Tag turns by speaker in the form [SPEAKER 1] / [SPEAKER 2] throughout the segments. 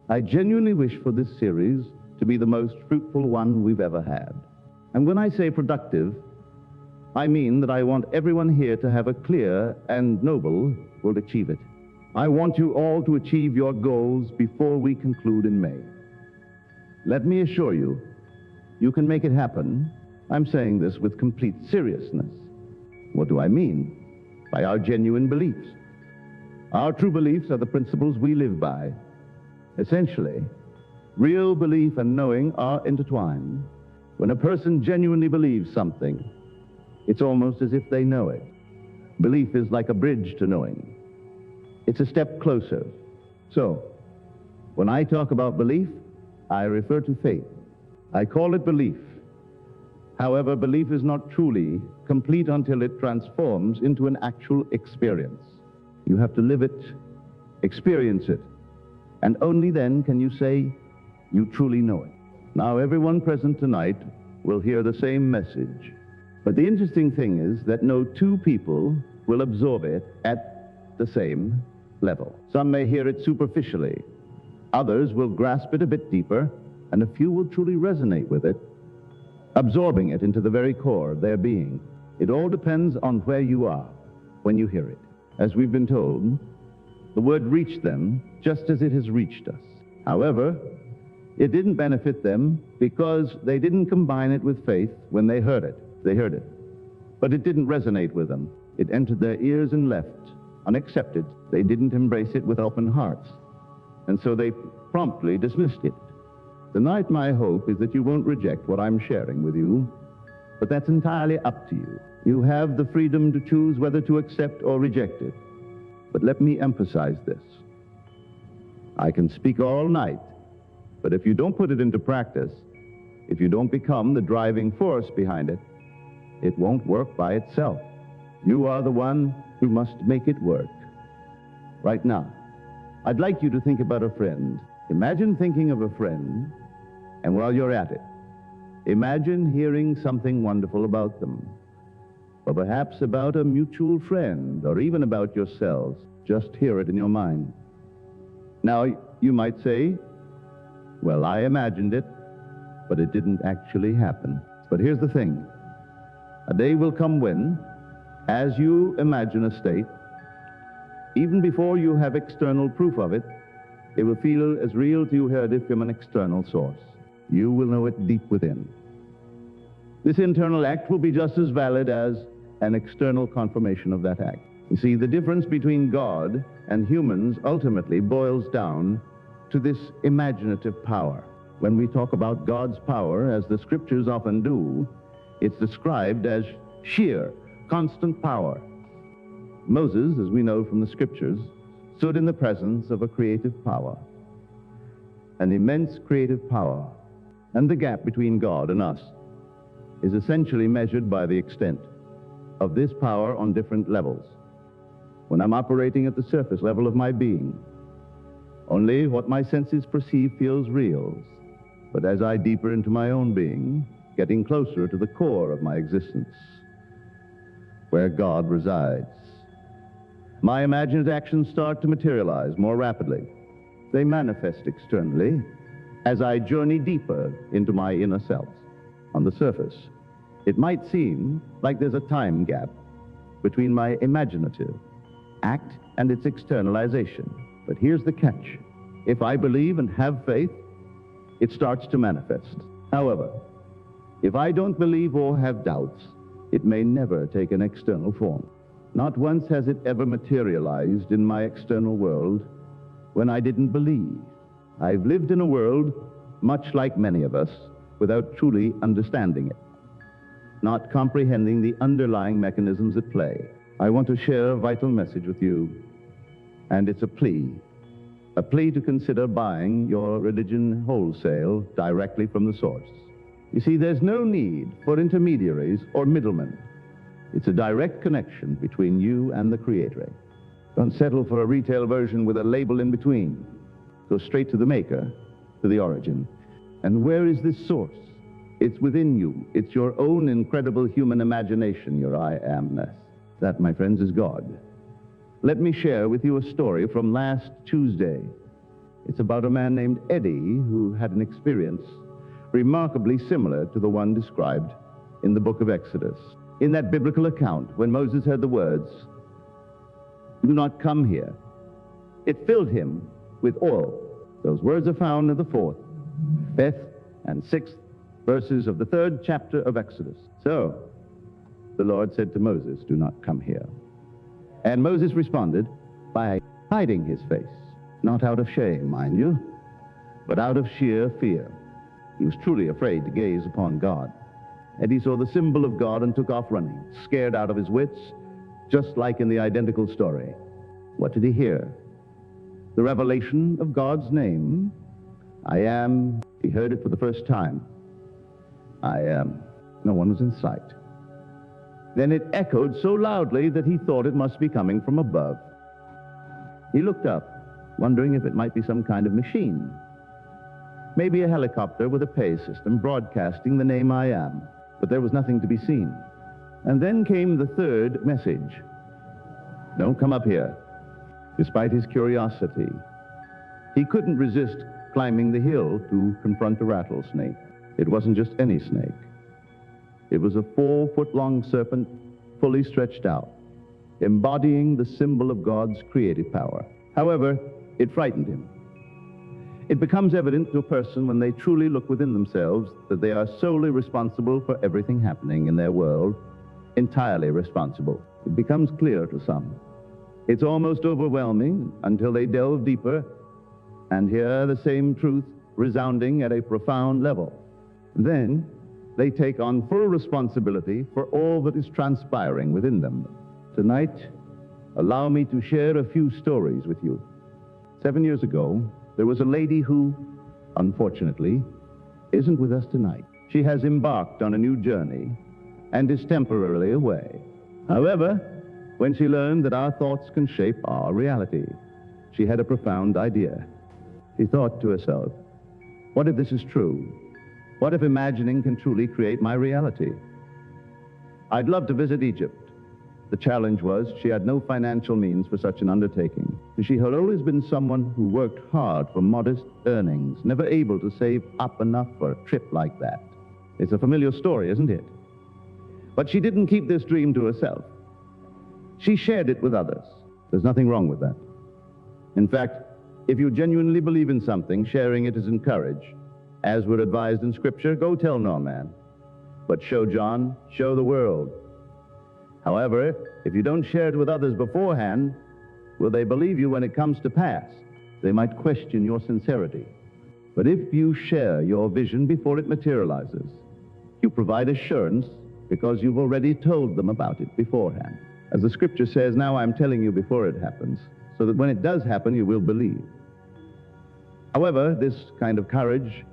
[SPEAKER 1] I genuinely wish for this series to be the most fruitful one we've ever had. And when I say productive, I mean that I want everyone here to have a clear and noble goal to achieve it. I want you all to achieve your goals before we conclude in May. Let me assure you, you can make it happen. I'm saying this with complete seriousness. What do I mean? By our genuine beliefs. Our true beliefs are the principles we live by. Essentially, real belief and knowing are intertwined. When a person genuinely believes something, it's almost as if they know it. Belief is like a bridge to knowing. It's a step closer. So, when I talk about belief, I refer to faith. I call it belief. However, belief is not truly complete until it transforms into an actual experience. You have to live it, experience it, and only then can you say you truly know it. Now, everyone present tonight will hear the same message. But the interesting thing is that no two people will absorb it at the same level. Some may hear it superficially. Others will grasp it a bit deeper, and a few will truly resonate with it, absorbing it into the very core of their being. It all depends on where you are when you hear it. As we've been told, the word reached them just as it has reached us. However, it didn't benefit them because they didn't combine it with faith when they heard it. They heard it, but it didn't resonate with them. It entered their ears and left, unaccepted. They didn't embrace it with open hearts, and so they promptly dismissed it. Tonight, my hope is that you won't reject what I'm sharing with you, but that's entirely up to you. You have the freedom to choose whether to accept or reject it. But let me emphasize this. I can speak all night, but if you don't put it into practice, if you don't become the driving force behind it, it won't work by itself. You are the one who must make it work. Right now, I'd like you to think about a friend. Imagine thinking of a friend, and while you're at it, imagine hearing something wonderful about them, or perhaps about a mutual friend, or even about yourselves. Just hear it in your mind. Now, you might say, well, I imagined it, but it didn't actually happen. But here's the thing. A day will come when, as you imagine a state, even before you have external proof of it, it will feel as real to you as if from an external source. You will know it deep within. This internal act will be just as valid as an external confirmation of that act. You see, the difference between God and humans ultimately boils down to this imaginative power. When we talk about God's power, as the scriptures often do, it's described as sheer, constant power. Moses, as we know from the scriptures, stood in the presence of a creative power, an immense creative power. And the gap between God and us is essentially measured by the extent of this power on different levels. When I'm operating at the surface level of my being, only what my senses perceive feels real. But as I deeper into my own being, getting closer to the core of my existence, where God resides, my imagined actions start to materialize more rapidly. They manifest externally as I journey deeper into my inner self. On the surface, it might seem like there's a time gap between my imaginative act and its externalization. But here's the catch. If I believe and have faith, it starts to manifest. However, if I don't believe or have doubts, it may never take an external form. Not once has it ever materialized in my external world when I didn't believe. I've lived in a world, much like many of us, without truly understanding it, not comprehending the underlying mechanisms at play. I want to share a vital message with you, and it's a plea to consider buying your religion wholesale directly from the source. You see, there's no need for intermediaries or middlemen. It's a direct connection between you and the Creator. Don't settle for a retail version with a label in between. Go straight to the maker, to the origin. And where is this source? It's within you. It's your own incredible human imagination, your I amness. That, my friends, is God. Let me share with you a story from last Tuesday. It's about a man named Eddie who had an experience remarkably similar to the one described in the book of Exodus. In that biblical account, when Moses heard the words, "Do not come here," it filled him with awe. Those words are found in the 4th, 5th, and 6th verses of the 3rd chapter of Exodus. So, the Lord said to Moses, "Do not come here." And Moses responded by hiding his face, not out of shame, mind you, but out of sheer fear. He was truly afraid to gaze upon God. And he saw the symbol of God and took off running, scared out of his wits, just like in the identical story. What did he hear? The revelation of God's name. I am. He heard it for the first time. I am. No one was in sight. Then it echoed so loudly that he thought it must be coming from above. He looked up, wondering if it might be some kind of machine. Maybe a helicopter with a pay system broadcasting the name I am. But there was nothing to be seen. And then came the 3rd message. "Don't come up here." Despite his curiosity, he couldn't resist climbing the hill to confront a rattlesnake. It wasn't just any snake. It was a 4-foot-long serpent, fully stretched out, embodying the symbol of God's creative power. However, it frightened him. It becomes evident to a person when they truly look within themselves that they are solely responsible for everything happening in their world, entirely responsible. It becomes clear to some. It's almost overwhelming until they delve deeper and hear the same truth resounding at a profound level. Then they take on full responsibility for all that is transpiring within them. Tonight, allow me to share a few stories with you. 7 years ago, there was a lady who, unfortunately, isn't with us tonight. She has embarked on a new journey and is temporarily away. However, when she learned that our thoughts can shape our reality, she had a profound idea. She thought to herself, what if this is true? What if imagining can truly create my reality? I'd love to visit Egypt. The challenge was she had no financial means for such an undertaking. She had always been someone who worked hard for modest earnings, never able to save up enough for a trip like that. It's a familiar story, isn't it? But she didn't keep this dream to herself. She shared it with others. There's nothing wrong with that. In fact, if you genuinely believe in something, sharing it is encouraged. As we're advised in Scripture, go tell no man, but show John, show the world. However, if you don't share it with others beforehand, will they believe you when it comes to pass? They might question your sincerity. But if you share your vision before it materializes, you provide assurance because you've already told them about it beforehand. As the Scripture says, now I'm telling you before it happens, so that when it does happen, you will believe. However, this kind of courage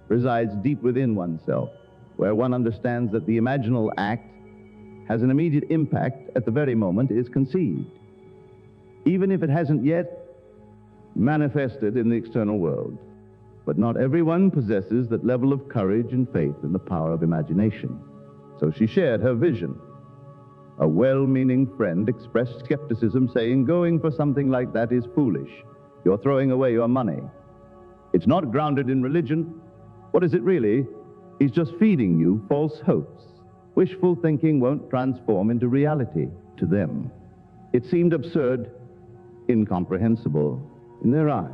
[SPEAKER 1] resides deep within oneself, where one understands that the imaginal act has an immediate impact at the very moment it is conceived, even if it hasn't yet manifested in the external world. But not everyone possesses that level of courage and faith in the power of imagination. So she shared her vision. A well-meaning friend expressed skepticism, saying, going for something like that is foolish. You're throwing away your money. It's not grounded in religion. What is it really? He's just feeding you false hopes. Wishful thinking won't transform into reality to them. It seemed absurd, incomprehensible in their eyes.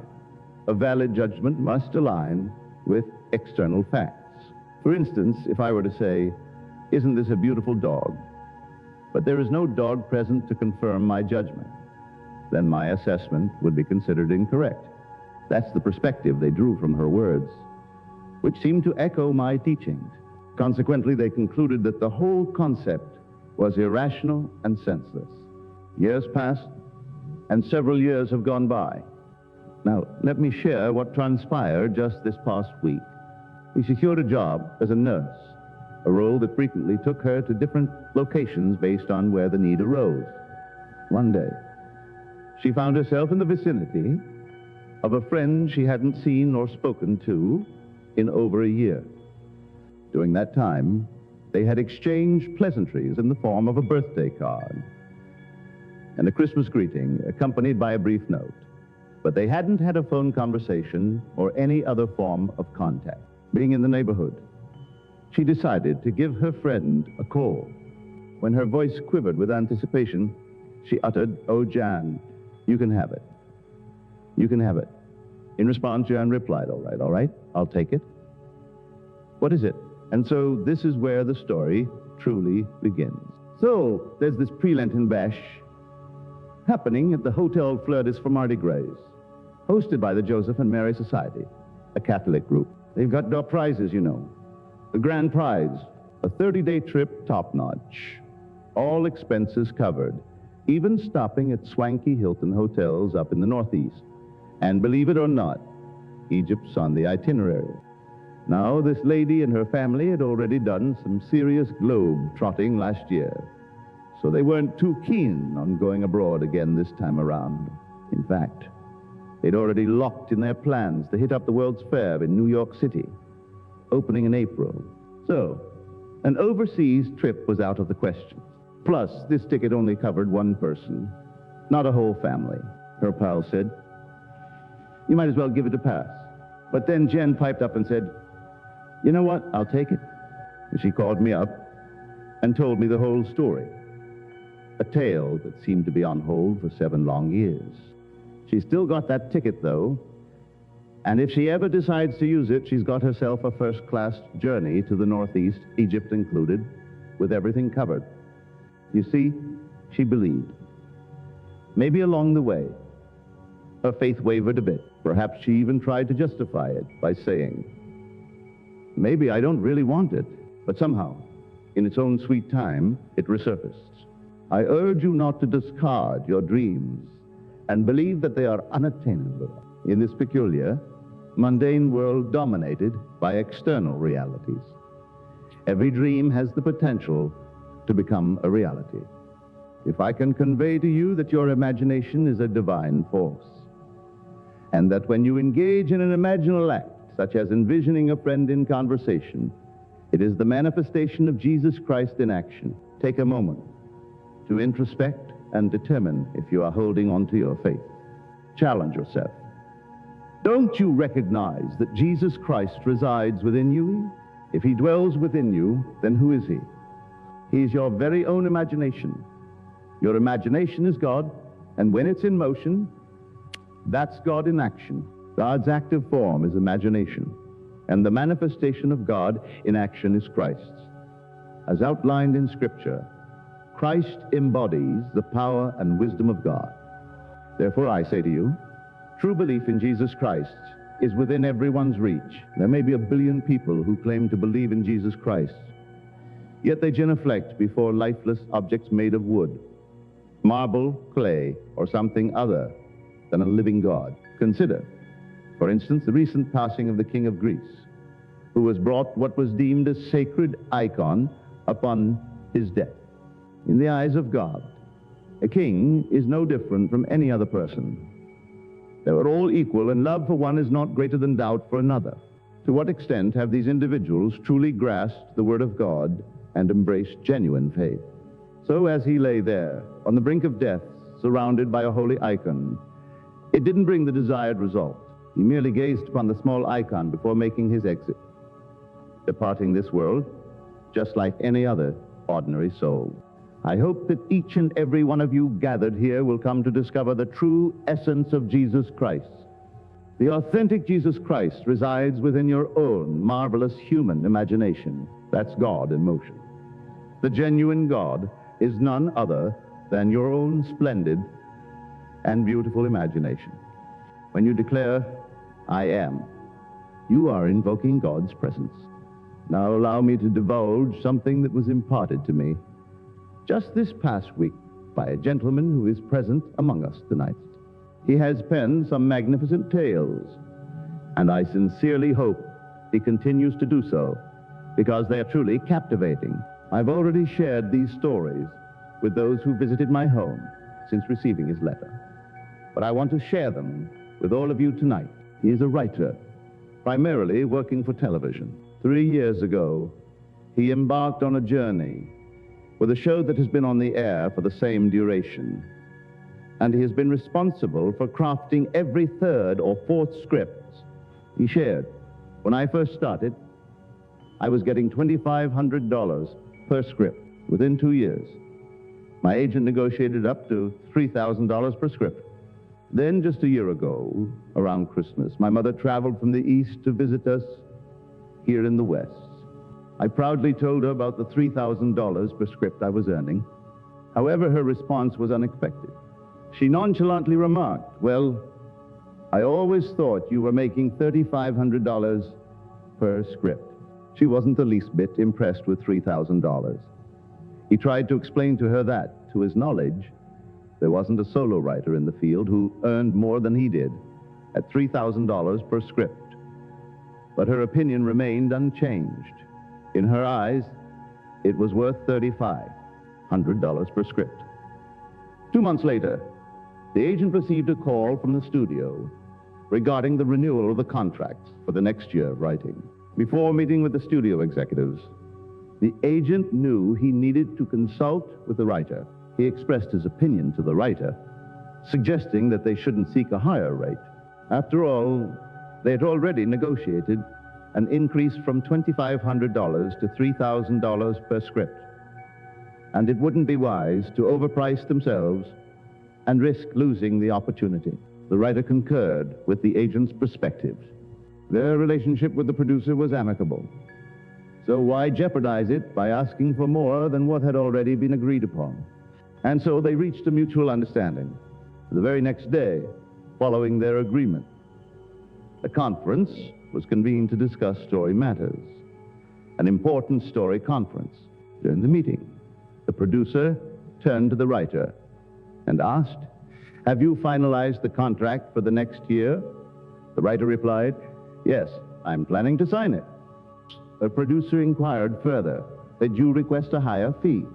[SPEAKER 1] A valid judgment must align with external facts. For instance, if I were to say, isn't this a beautiful dog? But there is no dog present to confirm my judgment, then my assessment would be considered incorrect. That's the perspective they drew from her words, which seemed to echo my teachings. Consequently, they concluded that the whole concept was irrational and senseless. Years passed, and several years have gone by. Now, let me share what transpired just this past week. We secured a job as a nurse, a role that frequently took her to different locations based on where the need arose. One day, she found herself in the vicinity of a friend she hadn't seen or spoken to in over a year. During that time, they had exchanged pleasantries in the form of a birthday card and a Christmas greeting accompanied by a brief note. but they hadn't had a phone conversation or any other form of contact. Being in the neighborhood, she decided to give her friend a call. When her voice quivered with anticipation, she uttered, "Oh, Jan, you can have it. You can have it." In response, Jan replied, all right, I'll take it. What is it? And so this is where the story truly begins. So there's this pre-Lenten bash happening at the Hotel Fleur for Mardi Gras, hosted by the Joseph and Mary Society, a Catholic group. They've got door prizes, you know. The grand prize, a 30-day trip, top-notch, all expenses covered, even stopping at swanky Hilton hotels up in the Northeast. And believe it or not, Egypt's on the itinerary. Now, this lady and her family had already done some serious globe trotting last year, so they weren't too keen on going abroad again this time around. In fact, they'd already locked in their plans to hit up the World's Fair in New York City, opening in April. So, an overseas trip was out of the question. Plus, this ticket only covered one person, not a whole family. Her pal said, "You might as well give it a pass." But then Jen piped up and said, "You know what? I'll take it." And she called me up and told me the whole story. A tale that seemed to be on hold for 7 long years. She's still got that ticket, though. And if she ever decides to use it, she's got herself a first-class journey to the Northeast, Egypt included, with everything covered. You see, she believed. Maybe along the way, her faith wavered a bit. Perhaps she even tried to justify it by saying, "Maybe I don't really want it." But somehow, in its own sweet time, it resurfaced. I urge you not to discard your dreams and believe that they are unattainable in this peculiar, mundane world dominated by external realities. Every dream has the potential to become a reality. If I can convey to you that your imagination is a divine force, and that when you engage in an imaginal act, such as envisioning a friend in conversation, it is the manifestation of Jesus Christ in action, take a moment to introspect and determine if you are holding on to your faith. Challenge yourself. Don't you recognize that Jesus Christ resides within you? If he dwells within you, then who is he? He is your very own imagination. Your imagination is God, and when it's in motion, that's God in action. God's active form is imagination, and the manifestation of God in action is Christ. As outlined in Scripture, Christ embodies the power and wisdom of God. Therefore, I say to you, true belief in Jesus Christ is within everyone's reach. There may be 1 billion people who claim to believe in Jesus Christ, yet they genuflect before lifeless objects made of wood, marble, clay, or something other than a living God. Consider, for instance, the recent passing of the King of Greece, who has brought what was deemed a sacred icon upon his death. In the eyes of God, a king is no different from any other person. They are all equal, and love for one is not greater than doubt for another. To what extent have these individuals truly grasped the Word of God and embraced genuine faith? So as he lay there, on the brink of death, surrounded by a holy icon, it didn't bring the desired result. He merely gazed upon the small icon before making his exit, departing this world just like any other ordinary soul. I hope that each and every one of you gathered here will come to discover the true essence of Jesus Christ. The authentic Jesus Christ resides within your own marvelous human imagination. That's God in motion. The genuine God is none other than your own splendid and beautiful imagination. When you declare, "I am," you are invoking God's presence. Now allow me to divulge something that was imparted to me just this past week by a gentleman who is present among us tonight. He has penned some magnificent tales, and I sincerely hope he continues to do so, because they are truly captivating. I've already shared these stories with those who visited my home since receiving his letter, but I want to share them with all of you tonight. He is a writer, primarily working for television. 3 years ago, he embarked on a journey with a show that has been on the air for the same duration. and he has been responsible for crafting every third or fourth script he shared. When I first started, I was getting $2,500 per script. Within 2 years, my agent negotiated up to $3,000 per script. Then, just a year ago, around Christmas, my mother traveled from the East to visit us here in the West. I proudly told her about the $3,000 per script I was earning. However, her response was unexpected. She nonchalantly remarked, "Well, I always thought you were making $3,500 per script." She wasn't the least bit impressed with $3,000. He tried to explain to her that, to his knowledge, there wasn't a solo writer in the field who earned more than he did at $3,000 per script. But her opinion remained unchanged. In her eyes, it was worth $3,500 per script. 2 months later, the agent received a call from the studio regarding the renewal of the contracts for the next year of writing. Before meeting with the studio executives, the agent knew he needed to consult with the writer. He expressed his opinion to the writer, suggesting that they shouldn't seek a higher rate. After all, they had already negotiated an increase from $2,500 to $3,000 per script, and it wouldn't be wise to overprice themselves and risk losing the opportunity. The writer concurred with the agent's perspectives. Their relationship with the producer was amicable, so why jeopardize it by asking for more than what had already been agreed upon? And so they reached a mutual understanding. The very next day, following their agreement, a conference was convened to discuss story matters, an important story conference. During the meeting, the producer turned to the writer and asked, "Have you finalized the contract for the next year?" The writer replied, "Yes, I'm planning to sign it." The producer inquired further, "Did you request a higher fee?"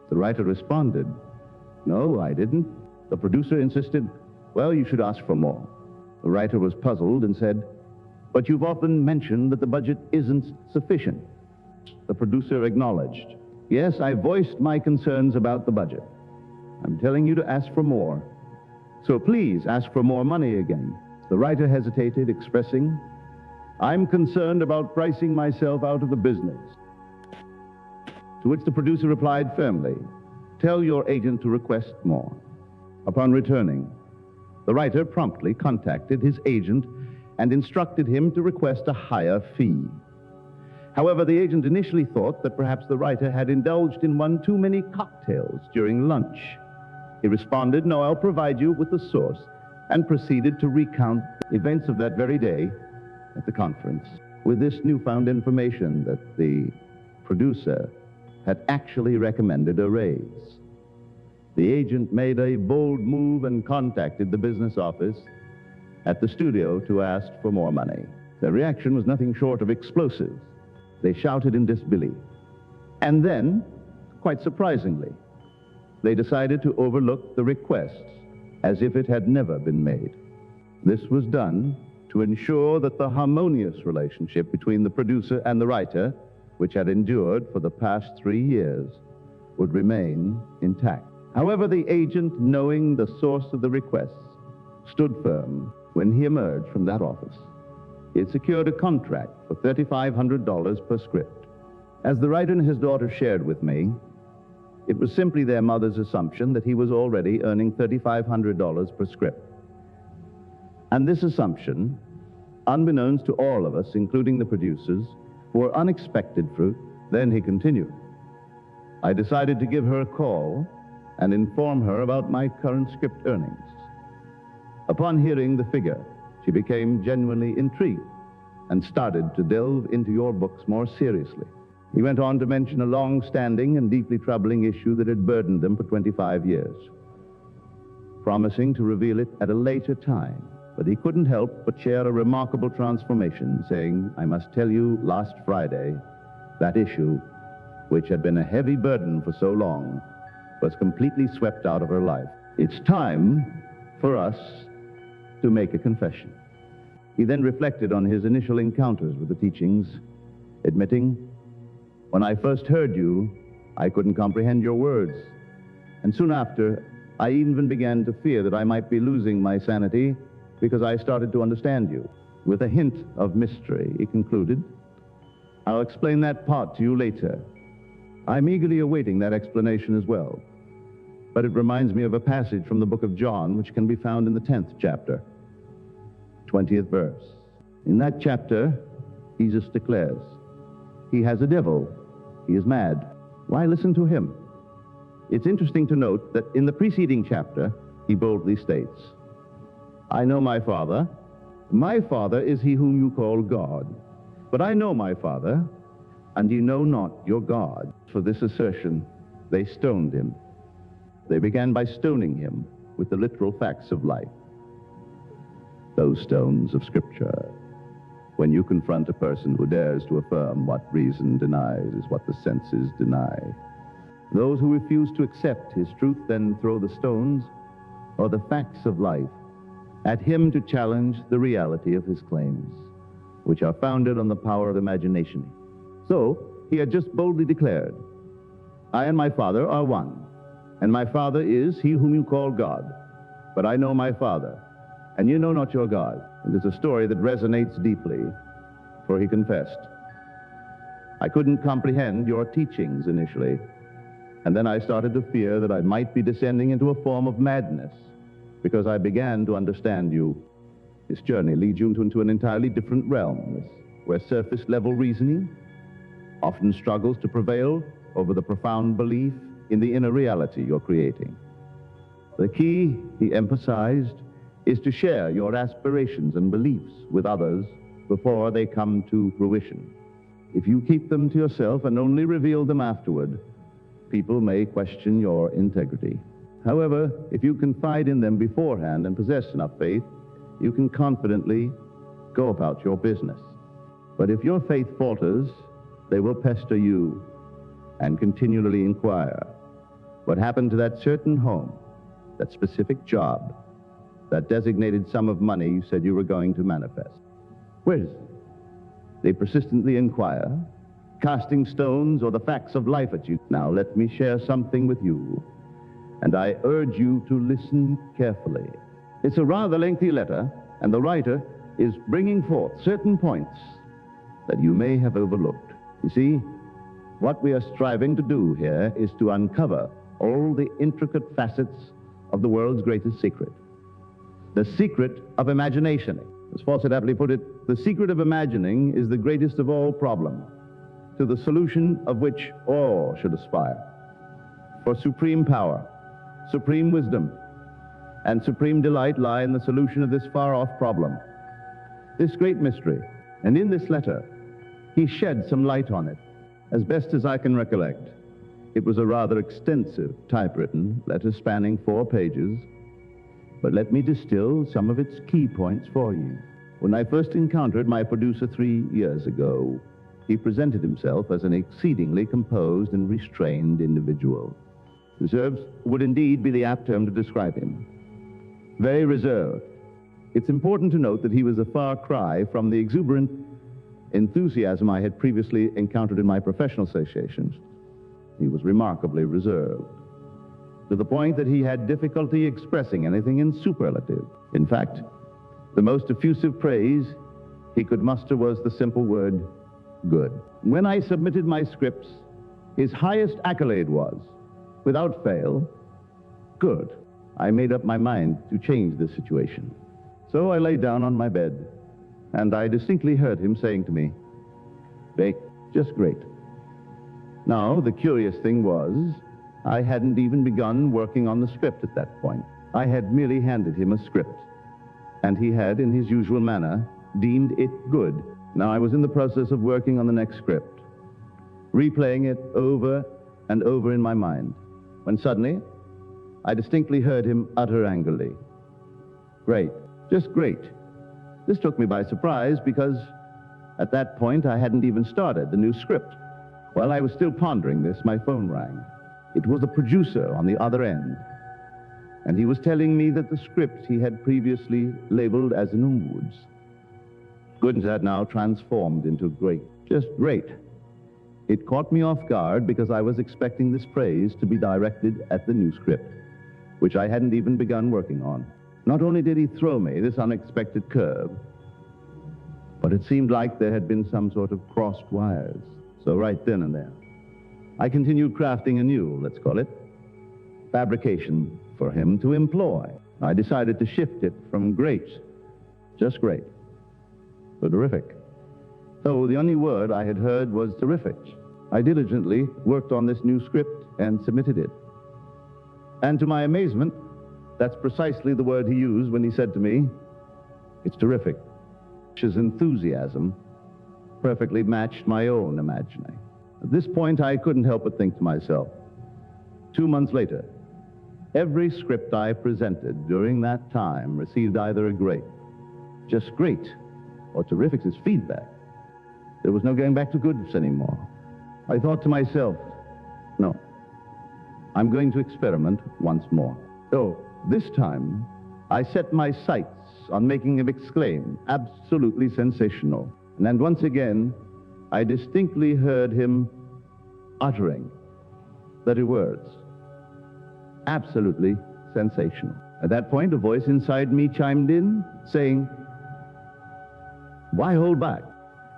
[SPEAKER 1] The writer responded, "No, I didn't." The producer insisted, "Well, you should ask for more." The writer was puzzled and said, "But you've often mentioned that the budget isn't sufficient." The producer acknowledged, "Yes, I voiced my concerns about the budget. I'm telling you to ask for more. So please ask for more money again." The writer hesitated, expressing, "I'm concerned about pricing myself out of the business." To which the producer replied firmly, "Tell your agent to request more." Upon returning, the writer promptly contacted his agent and instructed him to request a higher fee. However, the agent initially thought that perhaps the writer had indulged in one too many cocktails during lunch. He responded, "No, I'll provide you with the source," and proceeded to recount events of that very day at the conference. With this newfound information that the producer had actually recommended a raise, the agent made a bold move and contacted the business office at the studio to ask for more money. Their reaction was nothing short of explosive. They shouted in disbelief. And then, quite surprisingly, they decided to overlook the request as if it had never been made. This was done to ensure that the harmonious relationship between the producer and the writer, which had endured for the past 3 years, would remain intact. However, the agent, knowing the source of the requests, stood firm. When he emerged from that office, he had secured a contract for $3,500 per script. As the writer and his daughter shared with me, it was simply their mother's assumption that he was already earning $3,500 per script. And this assumption, unbeknownst to all of us, including the producers, bore unexpected fruit. Then he continued, "I decided to give her a call and inform her about my current script earnings. Upon hearing the figure, she became genuinely intrigued and started to delve into your books more seriously." He went on to mention a long-standing and deeply troubling issue that had burdened them for 25 years, promising to reveal it at a later time. But he couldn't help but share a remarkable transformation, saying, "I must tell you, last Friday, that issue, which had been a heavy burden for so long, was completely swept out of her life. It's time for us to make a confession." He then reflected on his initial encounters with the teachings, admitting, "When I first heard you, I couldn't comprehend your words. And soon after, I even began to fear that I might be losing my sanity because I started to understand you. With a hint of mystery, he concluded. I'll explain that part to you later. I'm eagerly awaiting that explanation as well. But it reminds me of a passage from the book of John, which can be found in the 10th chapter, 20th verse. In that chapter, Jesus declares, he has a devil. He is mad. Why listen to him? It's interesting to note that in the preceding chapter, he boldly states, I know my Father. My Father is he whom you call God. But I know my Father, and ye know not your God. For this assertion, they stoned him. They began by stoning him with the literal facts of life. Those stones of Scripture. When you confront a person who dares to affirm what reason denies is what the senses deny. Those who refuse to accept his truth then throw the stones, or the facts of life, at him to challenge the reality of his claims, which are founded on the power of imagination. So, he had just boldly declared, I and my Father are one, and my Father is he whom you call God. But I know my Father, and you know not your God. It is a story that resonates deeply, for he confessed, I couldn't comprehend your teachings initially, and then I started to fear that I might be descending into a form of madness, because I began to understand you. This journey leads you into an entirely different realm, where surface-level reasoning often struggles to prevail over the profound belief in the inner reality you're creating. The key, he emphasized, is to share your aspirations and beliefs with others before they come to fruition. If you keep them to yourself and only reveal them afterward, people may question your integrity. However, if you confide in them beforehand and possess enough faith, you can confidently go about your business. But if your faith falters, they will pester you and continually inquire, what happened to that certain home, that specific job, that designated sum of money you said you were going to manifest? Where is it? They persistently inquire, casting stones or the facts of life at you. Now let me share something with you, and I urge you to listen carefully. It's a rather lengthy letter, and the writer is bringing forth certain points that you may have overlooked. You see, what we are striving to do here is to uncover all the intricate facets of the world's greatest secret. The secret of imagination. As Fawcett aptly put it, the secret of imagining is the greatest of all problems, to the solution of which all should aspire. For supreme power, supreme wisdom, and supreme delight lie in the solution of this far-off problem, this great mystery. And in this letter, he shed some light on it, as best as I can recollect. It was a rather extensive typewritten letter spanning 4 pages, but let me distill some of its key points for you. When I first encountered my producer 3 years ago, he presented himself as an exceedingly composed and restrained individual. Reserves would indeed be the apt term to describe him. Very reserved. It's important to note that he was a far cry from the exuberant enthusiasm I had previously encountered in my professional associations. He was remarkably reserved, to the point that he had difficulty expressing anything in superlative. In fact, the most effusive praise he could muster was the simple word, good. When I submitted my scripts, his highest accolade was, without fail, good. I made up my mind to change this situation. So I lay down on my bed, and I distinctly heard him saying to me, "Great, just great." Now, the curious thing was, I hadn't even begun working on the script at that point. I had merely handed him a script, and he had, in his usual manner, deemed it good. Now I was in the process of working on the next script, replaying it over and over in my mind, when suddenly I distinctly heard him utter angrily, "Great, just great." This took me by surprise because at that point I hadn't even started the new script. While I was still pondering this, my phone rang. It was the producer on the other end, and he was telling me that the script he had previously labeled as in woods, good had now transformed into great, just great. It caught me off guard because I was expecting this praise to be directed at the new script. which I hadn't even begun working on. Not only did he throw me this unexpected curve, but it seemed like there had been some sort of crossed wires. So right then and there, I continued crafting a new, let's call it, fabrication for him to employ. I decided to shift it from great, just great, to terrific. So the only word I had heard was terrific. I diligently worked on this new script and submitted it. And to my amazement, that's precisely the word he used when he said to me, "It's terrific." His enthusiasm perfectly matched my own imagining. At this point, I couldn't help but think to myself, 2 months later, every script I presented during that time received either a great, just great, or terrific as feedback. There was no going back to goods anymore. I thought to myself, no, I'm going to experiment once more. So this time, I set my sights on making him exclaim, "Absolutely sensational." And then once again, I distinctly heard him uttering the two words, "Absolutely sensational." At that point, a voice inside me chimed in, saying, "Why hold back?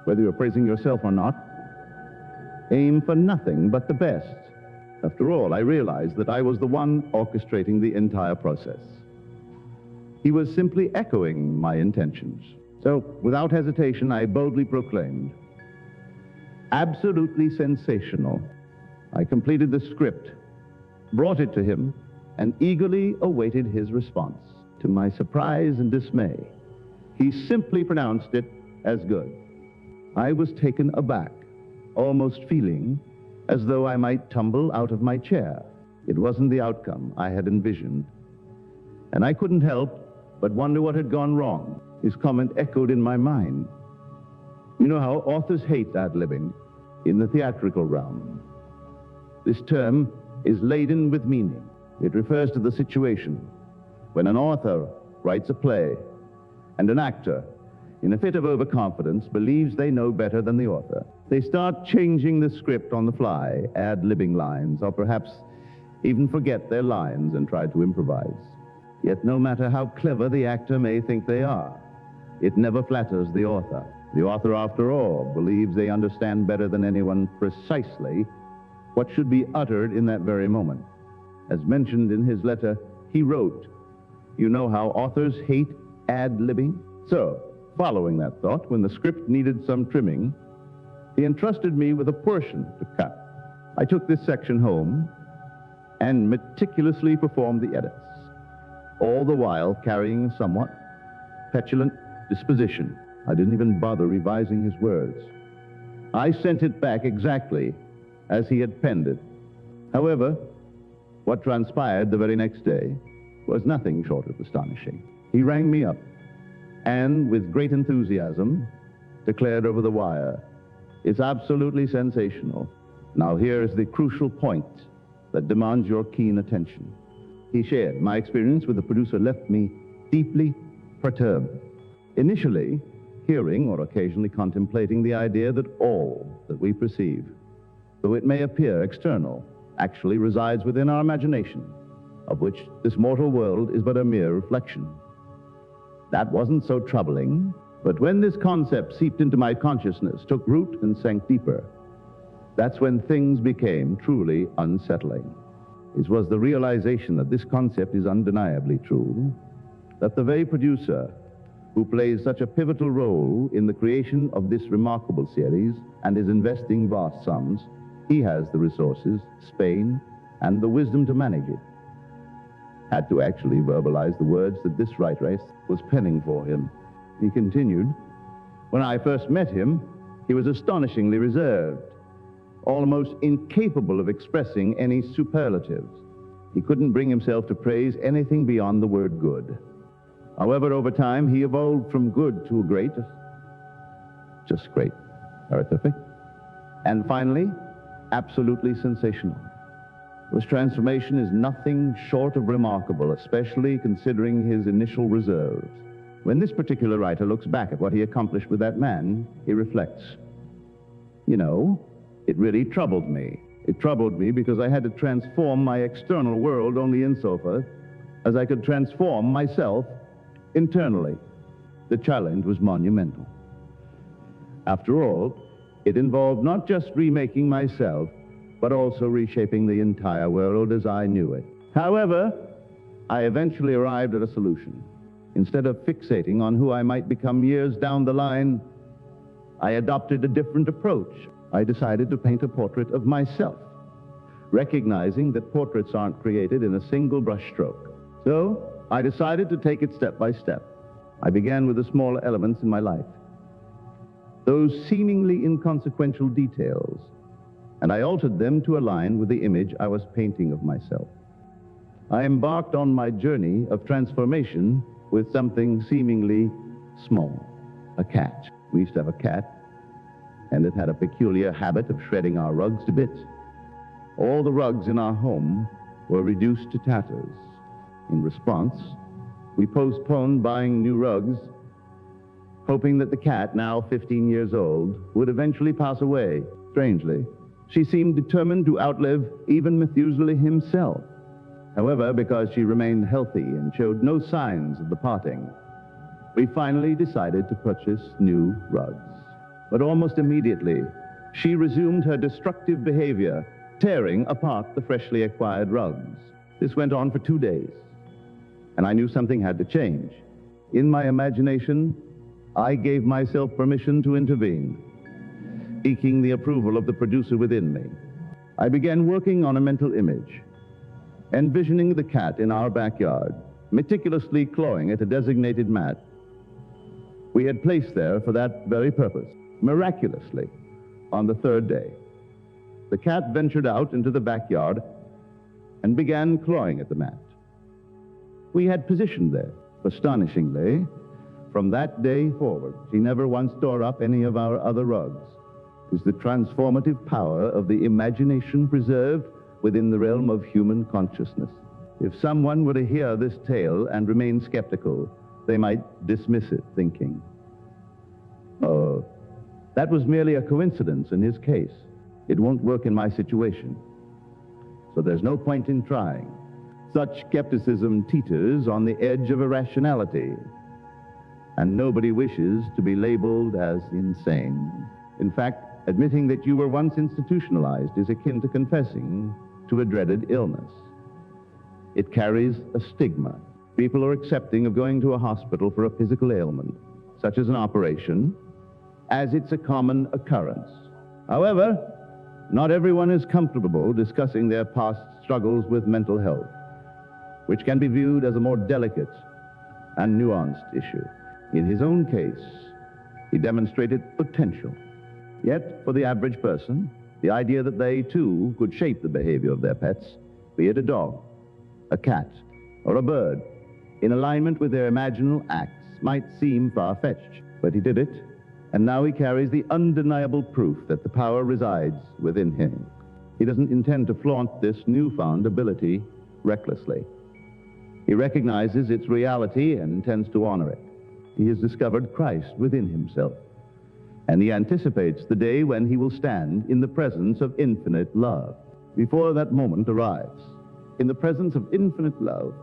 [SPEAKER 1] Whether you're praising yourself or not, aim for nothing but the best." After all, I realized that I was the one orchestrating the entire process. He was simply echoing my intentions. So, without hesitation, I boldly proclaimed, "Absolutely sensational." I completed the script, brought it to him, and eagerly awaited his response. To my surprise and dismay, he simply pronounced it as good. I was taken aback, almost feeling as though I might tumble out of my chair. It wasn't the outcome I had envisioned, and I couldn't help but wonder what had gone wrong. His comment echoed in my mind. You know how authors hate ad-libbing in the theatrical realm. This term is laden with meaning. It refers to the situation when an author writes a play and an actor, in a fit of overconfidence, believes they know better than the author. They start changing the script on the fly, ad-libbing lines, or perhaps even forget their lines and try to improvise. Yet no matter how clever the actor may think they are, it never flatters the author. The author, after all, believes they understand better than anyone precisely what should be uttered in that very moment. As mentioned in his letter, he wrote, "You know how authors hate ad-libbing?" So, following that thought, when the script needed some trimming, he entrusted me with a portion to cut. I took this section home and meticulously performed the edits, all the while carrying a somewhat petulant disposition. I didn't even bother revising his words. I sent it back exactly as he had penned it. However, what transpired the very next day was nothing short of astonishing. He rang me up and, with great enthusiasm, declared over the wire, "It's absolutely sensational. Now here is the crucial point that demands your keen attention." He shared my experience with the producer left me deeply perturbed. Initially, hearing or occasionally contemplating the idea that all that we perceive, though it may appear external, actually resides within our imagination, of which this mortal world is but a mere reflection. That wasn't so troubling, but when this concept seeped into my consciousness, took root and sank deeper, that's when things became truly unsettling. It was the realization that this concept is undeniably true, that the very producer who plays such a pivotal role in the creation of this remarkable series and is investing vast sums, he has the resources, Spain, and the wisdom to manage it. Had to actually verbalize the words that this writer was penning for him. He continued, "When I first met him, he was astonishingly reserved, almost incapable of expressing any superlatives. He couldn't bring himself to praise anything beyond the word good. However, over time, he evolved from good to great, just great, terrific, and finally, absolutely sensational. This transformation is nothing short of remarkable, especially considering his initial reserves. When this particular writer looks back at what he accomplished with that man, he reflects, you know, it really troubled me. It troubled me because I had to transform my external world only insofar as I could transform myself internally. The challenge was monumental. After all, it involved not just remaking myself, but also reshaping the entire world as I knew it. However, I eventually arrived at a solution. Instead of fixating on who I might become years down the line, I adopted a different approach. I decided to paint a portrait of myself, recognizing that portraits aren't created in a single brushstroke. So I decided to take it step by step. I began with the smaller elements in my life, those seemingly inconsequential details, and I altered them to align with the image I was painting of myself. I embarked on my journey of transformation with something seemingly small, a cat. We used to have a cat, and it had a peculiar habit of shredding our rugs to bits. All the rugs in our home were reduced to tatters. In response, we postponed buying new rugs, hoping that the cat, now 15 years old, would eventually pass away. Strangely, she seemed determined to outlive even Methuselah himself. However, because she remained healthy and showed no signs of departing, we finally decided to purchase new rugs. But almost immediately, she resumed her destructive behavior, tearing apart the freshly acquired rugs. This went on for 2 days, and I knew something had to change. In my imagination, I gave myself permission to intervene, seeking the approval of the producer within me. I began working on a mental image, envisioning the cat in our backyard, meticulously clawing at a designated mat we had placed there for that very purpose. Miraculously, on the 3rd day, the cat ventured out into the backyard and began clawing at the mat we had positioned there. Astonishingly, from that day forward, she never once tore up any of our other rugs. It is the transformative power of the imagination preserved within the realm of human consciousness. If someone were to hear this tale and remain skeptical, they might dismiss it, thinking, "Oh, that was merely a coincidence in his case. It won't work in my situation, so there's no point in trying." Such skepticism teeters on the edge of irrationality, and nobody wishes to be labeled as insane. In fact, admitting that you were once institutionalized is akin to confessing to a dreaded illness. It carries a stigma. People are accepting of going to a hospital for a physical ailment, such as an operation, as it's a common occurrence. However, not everyone is comfortable discussing their past struggles with mental health, which can be viewed as a more delicate and nuanced issue. In his own case, he demonstrated potential. Yet, for the average person, the idea that they, too, could shape the behavior of their pets, be it a dog, a cat, or a bird, in alignment with their imaginal acts, might seem far-fetched. But he did it, and now he carries the undeniable proof that the power resides within him. He doesn't intend to flaunt this newfound ability recklessly. He recognizes its reality and intends to honor it. He has discovered Christ within himself, and he anticipates the day when he will stand in the presence of infinite love. Before that moment arrives, in the presence of infinite love,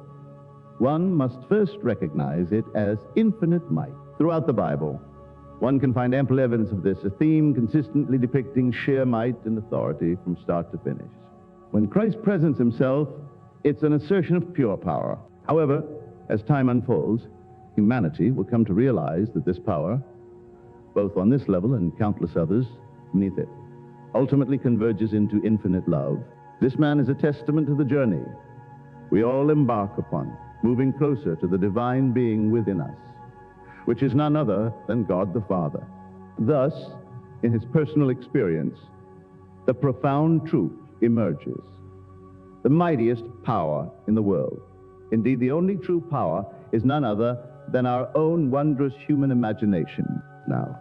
[SPEAKER 1] one must first recognize it as infinite might. Throughout the Bible, one can find ample evidence of this, a theme consistently depicting sheer might and authority from start to finish. When Christ presents himself, it's an assertion of pure power. However, as time unfolds, humanity will come to realize that this power, both on this level and countless others beneath it, ultimately converges into infinite love. This man is a testament to the journey we all embark upon, moving closer to the divine being within us, which is none other than God the Father. Thus, in his personal experience, the profound truth emerges. The mightiest power in the world, indeed the only true power, is none other than our own wondrous human imagination. Now,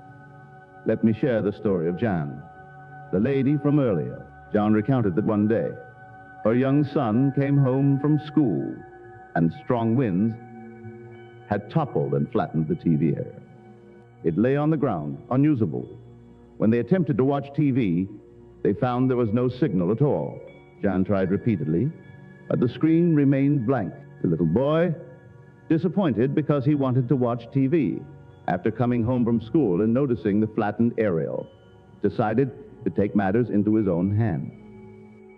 [SPEAKER 1] let me share the story of Jan, the lady from earlier. Jan recounted that one day, her young son came home from school, and strong winds had toppled and flattened the TV area. It lay on the ground, unusable. When they attempted to watch TV, they found there was no signal at all. Jan tried repeatedly, but the screen remained blank. The little boy, disappointed because he wanted to watch TV, after coming home from school and noticing the flattened aerial, decided to take matters into his own hands.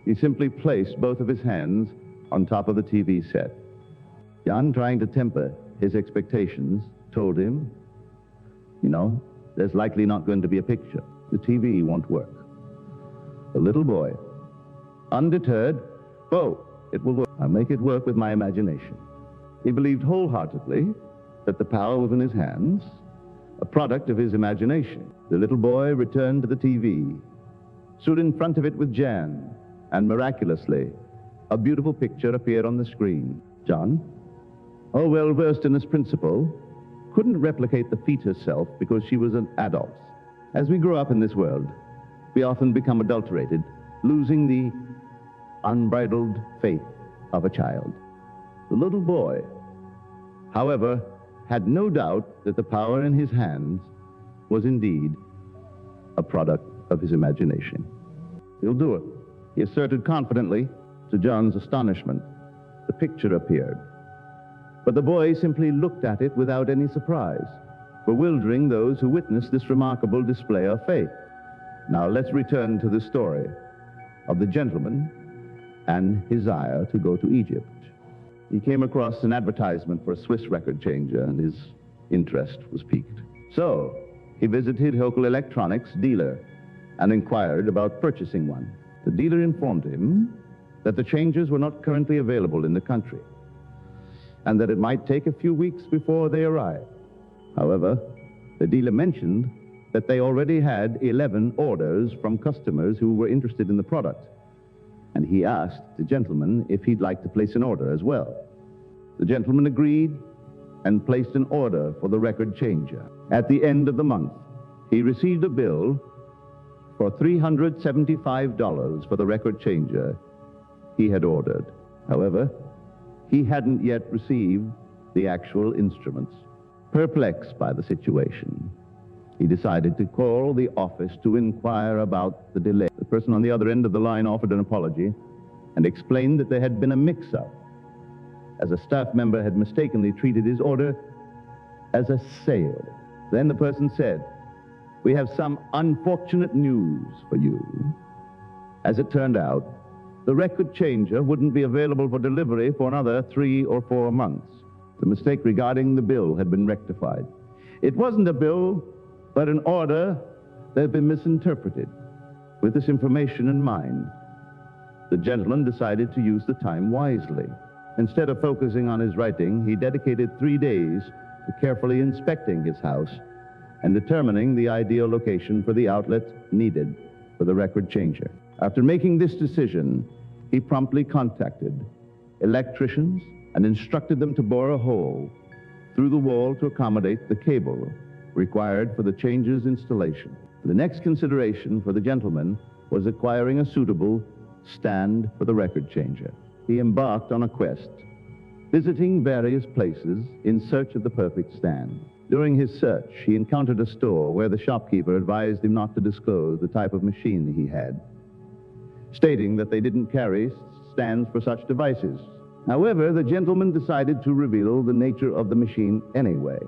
[SPEAKER 1] He simply placed both of his hands on top of the TV set. John, trying to temper his expectations, told him, "You know, there's likely not going to be a picture. The TV won't work." The little boy, undeterred, "Oh, it will work. I'll make it work with my imagination." He believed wholeheartedly that the power was in his hands, a product of his imagination. The little boy returned to the TV, stood in front of it with Jan, and miraculously, a beautiful picture appeared on the screen. John, oh well versed in this principle, couldn't replicate the fetus self because she was an adult. As we grow up in this world, we often become adulterated, losing the unbridled faith of a child. The little boy, however, had no doubt that the power in his hands was indeed a product of his imagination. "He'll do it," he asserted confidently. To John's astonishment, the picture appeared. But the boy simply looked at it without any surprise, bewildering those who witnessed this remarkable display of faith. Now let's return to the story of the gentleman and his desire to go to Egypt. He came across an advertisement for a Swiss record changer, and his interest was piqued. So he visited local electronics dealer and inquired about purchasing one. The dealer informed him that the changers were not currently available in the country, and that it might take a few weeks before they arrived. However, the dealer mentioned that they already had 11 orders from customers who were interested in the product, and he asked the gentleman if he'd like to place an order as well. The gentleman agreed and placed an order for the record changer. At the end of the month, he received a bill for $375 for the record changer he had ordered. However, he hadn't yet received the actual instruments. Perplexed by the situation, he decided to call the office to inquire about the delay. The person on the other end of the line offered an apology and explained that there had been a mix-up, as a staff member had mistakenly treated his order as a sale. Then the person said, "We have some unfortunate news for you." As it turned out, the record changer wouldn't be available for delivery for another 3 or 4 months. The mistake regarding the bill had been rectified. It wasn't a bill, but an order that had been misinterpreted. With this information in mind, the gentleman decided to use the time wisely. Instead of focusing on his writing, he dedicated 3 days to carefully inspecting his house and determining the ideal location for the outlet needed for the record changer. After making this decision, he promptly contacted electricians and instructed them to bore a hole through the wall to accommodate the cable required for the changer's installation. The next consideration for the gentleman was acquiring a suitable stand for the record changer. He embarked on a quest, visiting various places in search of the perfect stand. During his search, he encountered a store where the shopkeeper advised him not to disclose the type of machine he had, stating that they didn't carry stands for such devices. However, the gentleman decided to reveal the nature of the machine anyway.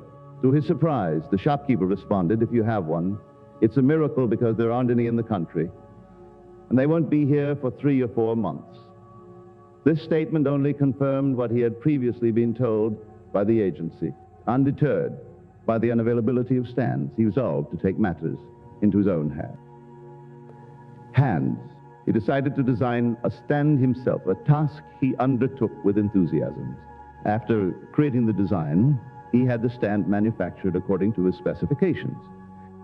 [SPEAKER 1] To his surprise, the shopkeeper responded, "If you have one, it's a miracle because there aren't any in the country, and they won't be here for 3 or 4 months." This statement only confirmed what he had previously been told by the agency. Undeterred by the unavailability of stands, he resolved to take matters into his own hands. He decided to design a stand himself, a task he undertook with enthusiasm. After creating the design, he had the stand manufactured according to his specifications.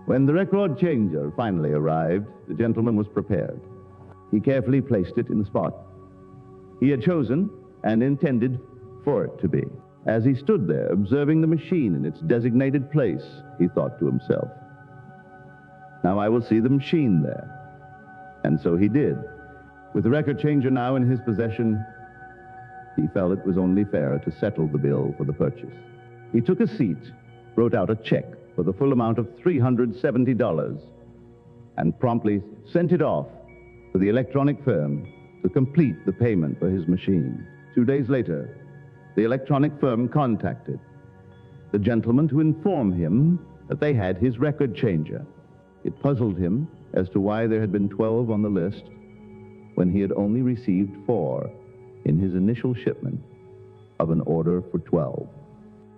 [SPEAKER 1] When the record changer finally arrived, the gentleman was prepared. He carefully placed it in the spot he had chosen and intended for it to be. As he stood there, observing the machine in its designated place, he thought to himself, "Now I will see the machine there." And so he did. With the record changer now in his possession, he felt it was only fair to settle the bill for the purchase. He took a seat, wrote out a check for the full amount of $370, and promptly sent it off to the electronic firm to complete the payment for his machine. 2 days later, the electronic firm contacted the gentleman to inform him that they had his record changer. It puzzled him as to why there had been 12 on the list when he had only received 4 in his initial shipment of an order for 12.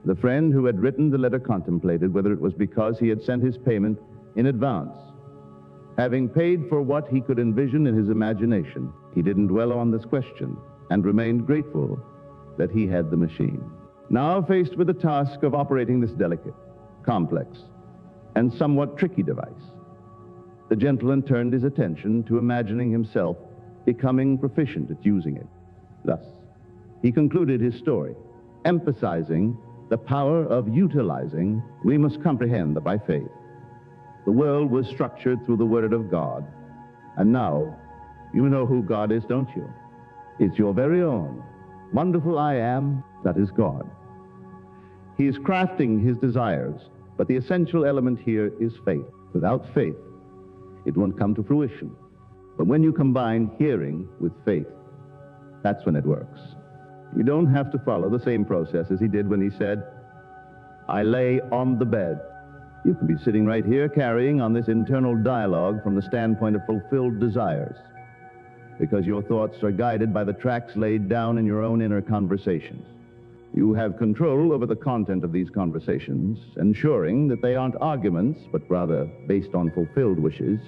[SPEAKER 1] The friend who had written the letter contemplated whether it was because he had sent his payment in advance. Having paid for what he could envision in his imagination, he didn't dwell on this question and remained grateful that he had the machine. Now faced with the task of operating this delicate, complex, and somewhat tricky device, the gentleman turned his attention to imagining himself becoming proficient at using it. Thus, he concluded his story, emphasizing the power of utilizing. We must comprehend that by faith, the world was structured through the Word of God. And now, you know who God is, don't you? It's your very own wonderful I Am, that is God. He is crafting his desires, but the essential element here is faith. Without faith, it won't come to fruition. But when you combine hearing with faith, that's when it works. You don't have to follow the same process as he did when he said, I lay on the bed. You can be sitting right here carrying on this internal dialogue from the standpoint of fulfilled desires, because your thoughts are guided by the tracks laid down in your own inner conversations. You have control over the content of these conversations, ensuring that they aren't arguments, but rather based on fulfilled wishes.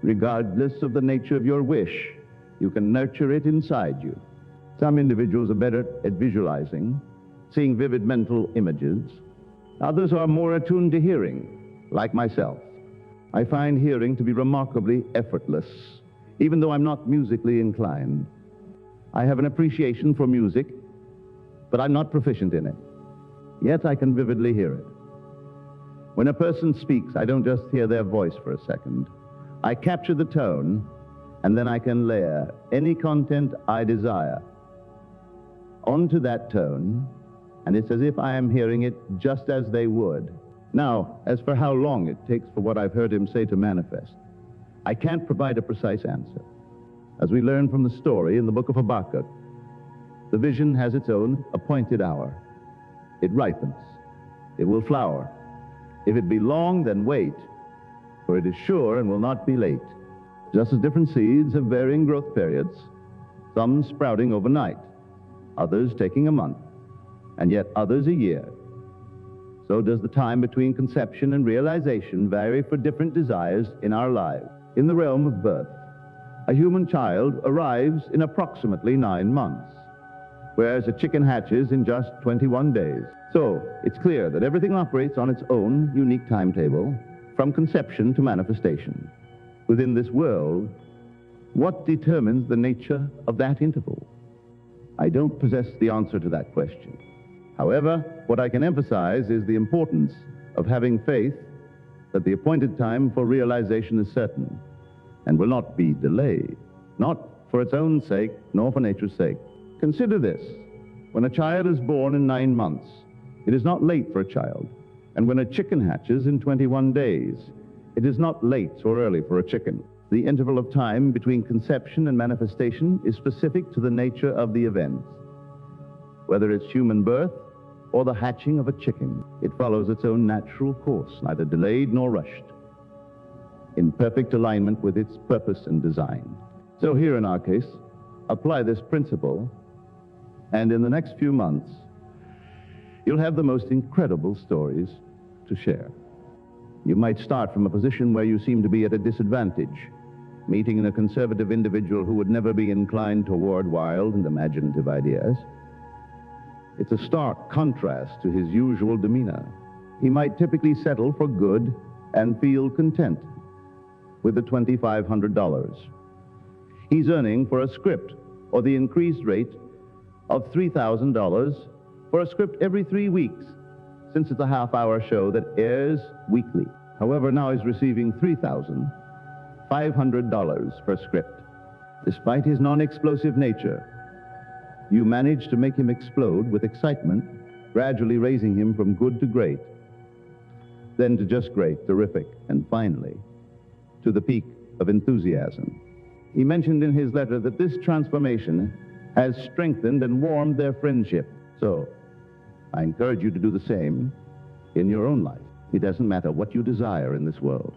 [SPEAKER 1] Regardless of the nature of your wish, you can nurture it inside you. Some individuals are better at visualizing, seeing vivid mental images. Others are more attuned to hearing, like myself. I find hearing to be remarkably effortless, even though I'm not musically inclined. I have an appreciation for music, but I'm not proficient in it. Yet I can vividly hear it. When a person speaks, I don't just hear their voice for a second. I capture the tone, and then I can layer any content I desire onto that tone, and it's as if I am hearing it just as they would. Now, as for how long it takes for what I've heard him say to manifest, I can't provide a precise answer. As we learn from the story in the book of Habakkuk, the vision has its own appointed hour. It ripens. It will flower. If it be long, then wait, for it is sure and will not be late. Just as different seeds have varying growth periods, some sprouting overnight, others taking a month, and yet others a year, so does the time between conception and realization vary for different desires in our lives. In the realm of birth, a human child arrives in approximately 9 months, whereas a chicken hatches in just 21 days. So it's clear that everything operates on its own unique timetable, from conception to manifestation. Within this world, what determines the nature of that interval? I don't possess the answer to that question. However, what I can emphasize is the importance of having faith that the appointed time for realization is certain and will not be delayed, not for its own sake, nor for nature's sake. Consider this. When a child is born in 9 months, it is not late for a child. And when a chicken hatches in 21 days, it is not late or early for a chicken. The interval of time between conception and manifestation is specific to the nature of the event. Whether it's human birth or the hatching of a chicken, it follows its own natural course, neither delayed nor rushed, in perfect alignment with its purpose and design. So here in our case, apply this principle, and in the next few months, you'll have the most incredible stories to share. You might start from a position where you seem to be at a disadvantage, meeting a conservative individual who would never be inclined toward wild and imaginative ideas. It's a stark contrast to his usual demeanor. He might typically settle for good and feel content with the $2,500. He's earning for a script or the increased rate of $3,000 for a script every 3 weeks, since it's a half-hour show that airs weekly. However, now he's receiving $3,500 per script. Despite his non-explosive nature, you manage to make him explode with excitement, gradually raising him from good to great, then to just great, terrific, and finally, to the peak of enthusiasm. He mentioned in his letter that this transformation has strengthened and warmed their friendship. So, I encourage you to do the same in your own life. It doesn't matter what you desire in this world.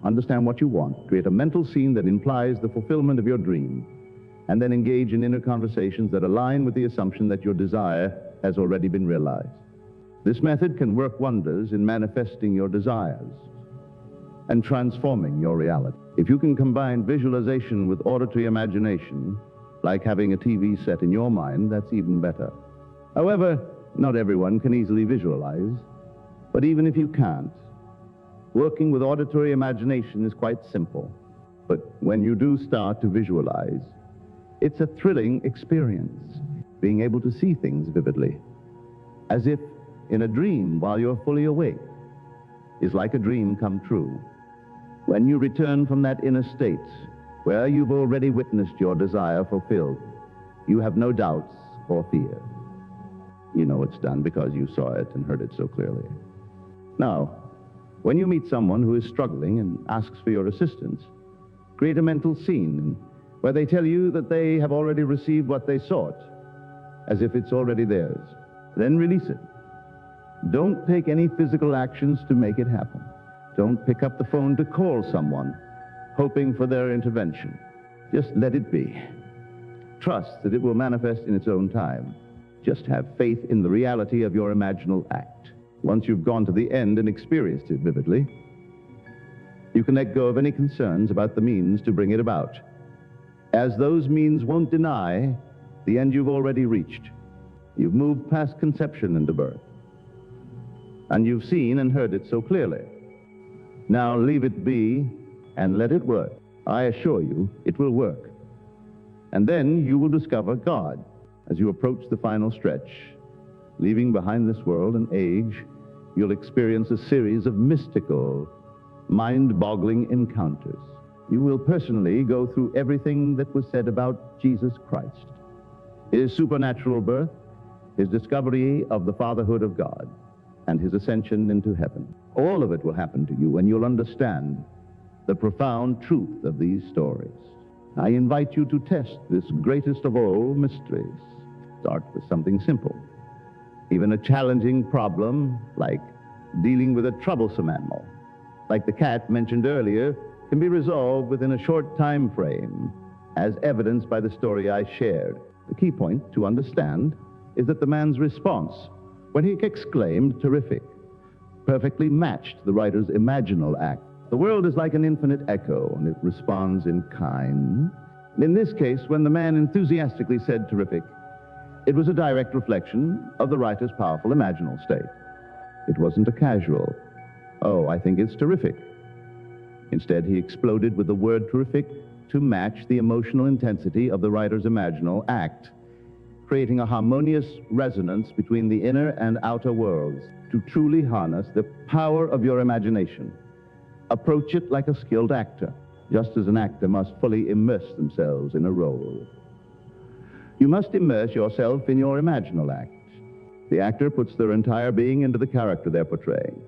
[SPEAKER 1] Understand what you want. Create a mental scene that implies the fulfillment of your dream, and then engage in inner conversations that align with the assumption that your desire has already been realized. This method can work wonders in manifesting your desires and transforming your reality. If you can combine visualization with auditory imagination, like having a TV set in your mind, that's even better. However, not everyone can easily visualize, but even if you can't, working with auditory imagination is quite simple. But when you do start to visualize, it's a thrilling experience, being able to see things vividly, as if in a dream while you're fully awake, is like a dream come true. When you return from that inner state, where you've already witnessed your desire fulfilled, you have no doubts or fears. You know it's done because you saw it and heard it so clearly. Now, when you meet someone who is struggling and asks for your assistance, create a mental scene where they tell you that they have already received what they sought, as if it's already theirs. Then release it. Don't take any physical actions to make it happen. Don't pick up the phone to call someone, hoping for their intervention. Just let it be. Trust that it will manifest in its own time. Just have faith in the reality of your imaginal act. Once you've gone to the end and experienced it vividly, you can let go of any concerns about the means to bring it about, as those means won't deny the end you've already reached. You've moved past conception into birth, and you've seen and heard it so clearly. Now leave it be and let it work. I assure you, it will work. And then you will discover God as you approach the final stretch. Leaving behind this world and age, you'll experience a series of mystical, mind-boggling encounters. You will personally go through everything that was said about Jesus Christ. His supernatural birth, his discovery of the fatherhood of God, and his ascension into heaven. All of it will happen to you, and you'll understand the profound truth of these stories. I invite you to test this greatest of all mysteries. Start with something simple. Even a challenging problem, like dealing with a troublesome animal, like the cat mentioned earlier, can be resolved within a short time frame, as evidenced by the story I shared. The key point to understand is that the man's response, when he exclaimed, "Terrific," perfectly matched the writer's imaginal act. The world is like an infinite echo, and it responds in kind. In this case, when the man enthusiastically said "Terrific," it was a direct reflection of the writer's powerful imaginal state. It wasn't a casual, "Oh, I think it's terrific." Instead, he exploded with the word "terrific" to match the emotional intensity of the writer's imaginal act, creating a harmonious resonance between the inner and outer worlds. To truly harness the power of your imagination, approach it like a skilled actor, just as an actor must fully immerse themselves in a role. You must immerse yourself in your imaginal act. The actor puts their entire being into the character they're portraying.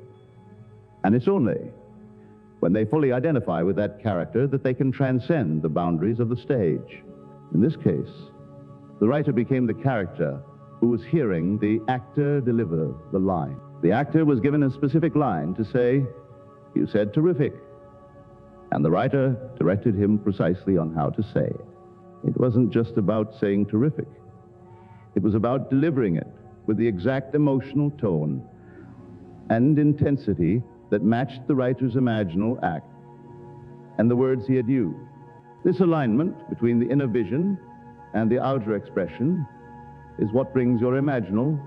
[SPEAKER 1] And it's only when they fully identify with that character that they can transcend the boundaries of the stage. In this case, the writer became the character who was hearing the actor deliver the line. The actor was given a specific line to say, "You said terrific." And the writer directed him precisely on how to say it. It wasn't just about saying terrific. It was about delivering it with the exact emotional tone and intensity that matched the writer's imaginal act and the words he had used. This alignment between the inner vision and the outer expression is what brings your imaginal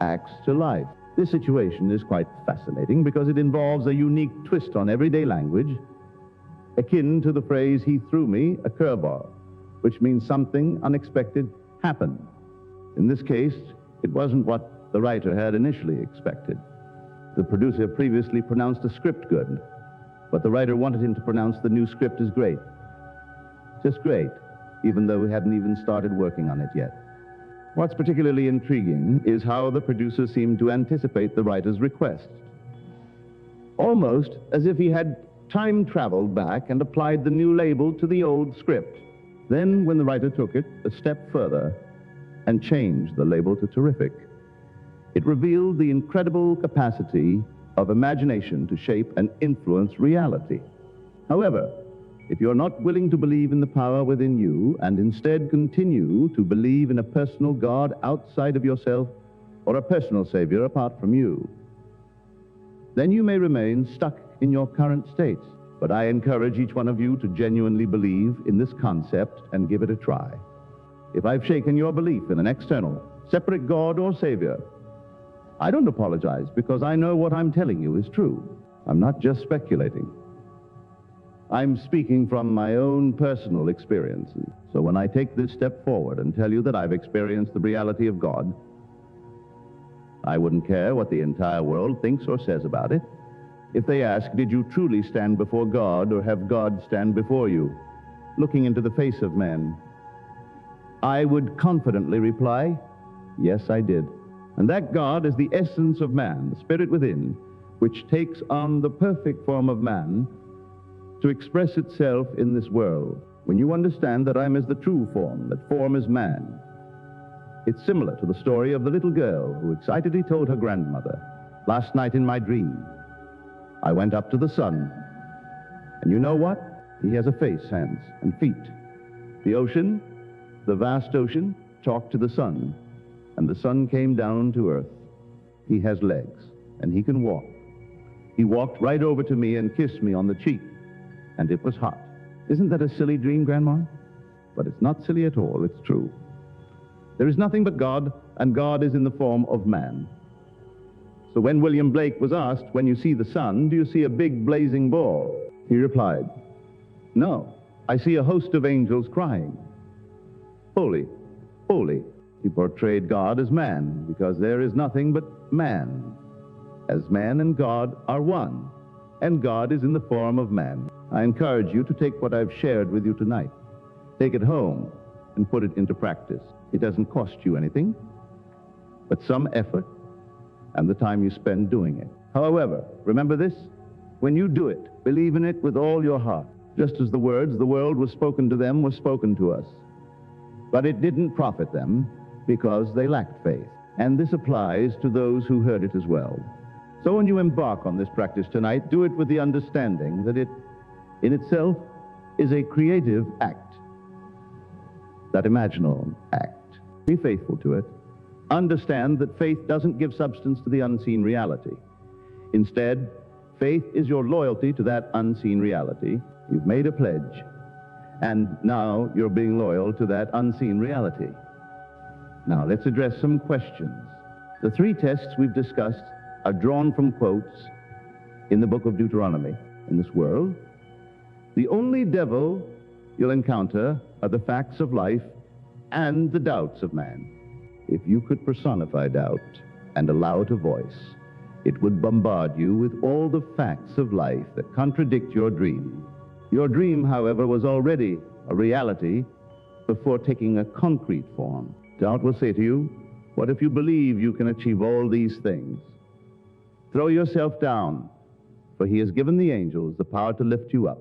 [SPEAKER 1] acts to life. This situation is quite fascinating because it involves a unique twist on everyday language, akin to the phrase, "He threw me a curveball," which means something unexpected happened. In this case, it wasn't what the writer had initially expected. The producer previously pronounced the script good, but the writer wanted him to pronounce the new script as great. Just great, even though he hadn't even started working on it yet. What's particularly intriguing is how the producer seemed to anticipate the writer's request, almost as if he had time traveled back and applied the new label to the old script. Then, when the writer took it a step further and changed the label to terrific, it revealed the incredible capacity of imagination to shape and influence reality. However, if you're not willing to believe in the power within you and instead continue to believe in a personal God outside of yourself or a personal Savior apart from you, then you may remain stuck in your current state. But I encourage each one of you to genuinely believe in this concept and give it a try. If I've shaken your belief in an external, separate God or Savior, I don't apologize, because I know what I'm telling you is true. I'm not just speculating. I'm speaking from my own personal experiences. So when I take this step forward and tell you that I've experienced the reality of God, I wouldn't care what the entire world thinks or says about it. If they ask, did you truly stand before God or have God stand before you, looking into the face of men, I would confidently reply, yes, I did. And that God is the essence of man, the spirit within, which takes on the perfect form of man to express itself in this world. When you understand that I'm as the true form, that form is man, it's similar to the story of the little girl who excitedly told her grandmother, last night in my dream, I went up to the sun, and you know what? He has a face, hands, and feet. The ocean, the vast ocean, talked to the sun, and the sun came down to earth. He has legs, and he can walk. He walked right over to me and kissed me on the cheek, and it was hot. Isn't that a silly dream, Grandma? But it's not silly at all, it's true. There is nothing but God, and God is in the form of man. So when William Blake was asked, when you see the sun, do you see a big blazing ball? He replied, no, I see a host of angels crying, holy, holy. He portrayed God as man, because there is nothing but man, as man and God are one, and God is in the form of man. I encourage you to take what I've shared with you tonight, take it home, and put it into practice. It doesn't cost you anything, but some effort and the time you spend doing it. However, remember this, when you do it, believe in it with all your heart, just as the words, the world was spoken to them, was spoken to us. But it didn't profit them because they lacked faith. And this applies to those who heard it as well. So when you embark on this practice tonight, do it with the understanding that it, in itself, is a creative act, that imaginal act. Be faithful to it. Understand that faith doesn't give substance to the unseen reality. Instead, faith is your loyalty to that unseen reality. You've made a pledge, and now you're being loyal to that unseen reality. Now, let's address some questions. The three tests we've discussed are drawn from quotes in the book of Deuteronomy. In this world, the only devil you'll encounter are the facts of life and the doubts of man. If you could personify doubt and allow it a voice, it would bombard you with all the facts of life that contradict your dream. Your dream, however, was already a reality before taking a concrete form. Doubt will say to you, what if you believe you can achieve all these things? Throw yourself down, for he has given the angels the power to lift you up.